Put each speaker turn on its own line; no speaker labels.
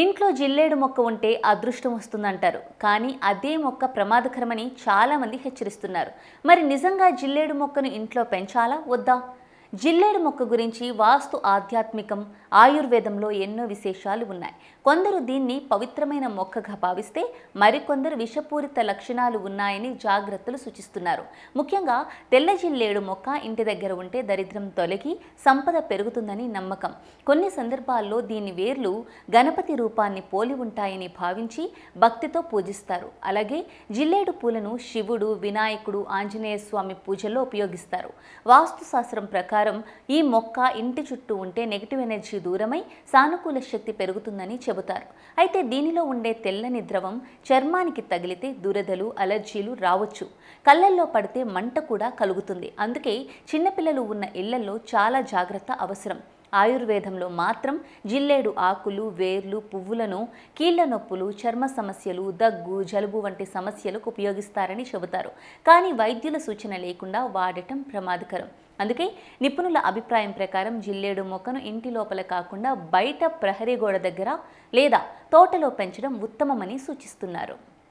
ఇంట్లో జిల్లేడు మొక్క ఉంటే అదృష్టం వస్తుందంటారు. కానీ అదే మొక్క ప్రమాదకరమని చాలామంది హెచ్చరిస్తున్నారు. మరి నిజంగా జిల్లేడు మొక్కను ఇంట్లో పెంచాలా వద్దా? జిల్లేడు మొక్క గురించి వాస్తు ఆధ్యాత్మికం, ఆయుర్వేదంలో ఎన్నో విశేషాలు ఉన్నాయి. కొందరు దీన్ని పవిత్రమైన మొక్కగా భావిస్తే మరికొందరు విషపూరిత లక్షణాలు ఉన్నాయని జాగ్రత్తలు సూచిస్తున్నారు. ముఖ్యంగా తెల్ల జిల్లేడు మొక్క ఇంటి దగ్గర ఉంటే దరిద్రం తొలగి సంపద పెరుగుతుందని నమ్మకం. కొన్ని సందర్భాల్లో దీని వేర్లు గణపతి రూపాన్ని పోలి ఉంటాయని భావించి భక్తితో పూజిస్తారు. అలాగే జిల్లేడు పూలను శివుడు, వినాయకుడు, ఆంజనేయ స్వామి పూజల్లో ఉపయోగిస్తారు. వాస్తుశాస్త్రం ప్రకారం ఈ మొక్క ఇంటి చుట్టూ ఉంటే నెగిటివ్ ఎనర్జీ దూరమై సానుకూల శక్తి పెరుగుతుందని చెబుతారు. అయితే దీనిలో ఉండే తెల్లని ద్రవం చర్మానికి తగిలితే దురదలు, అలర్జీలు రావచ్చు. కళ్ళల్లో పడితే మంట కూడా కలుగుతుంది. అందుకే చిన్నపిల్లలు ఉన్న ఇళ్లలో చాలా జాగ్రత్త అవసరం. ఆయుర్వేదంలో మాత్రం జిల్లేడు ఆకులు, వేర్లు, పువ్వులను కీళ్ల నొప్పులు, చర్మ సమస్యలు, దగ్గు, జలుబు వంటి సమస్యలకు ఉపయోగిస్తారని చెబుతారు. కానీ వైద్యుల సూచన లేకుండా వాడటం ప్రమాదకరం. అందుకే నిపుణుల అభిప్రాయం ప్రకారం జిల్లేడు మొక్కను ఇంటి లోపల కాకుండా బయట ప్రహరీ గోడ దగ్గర లేదా తోటలో పెంచడం ఉత్తమమని సూచిస్తున్నారు.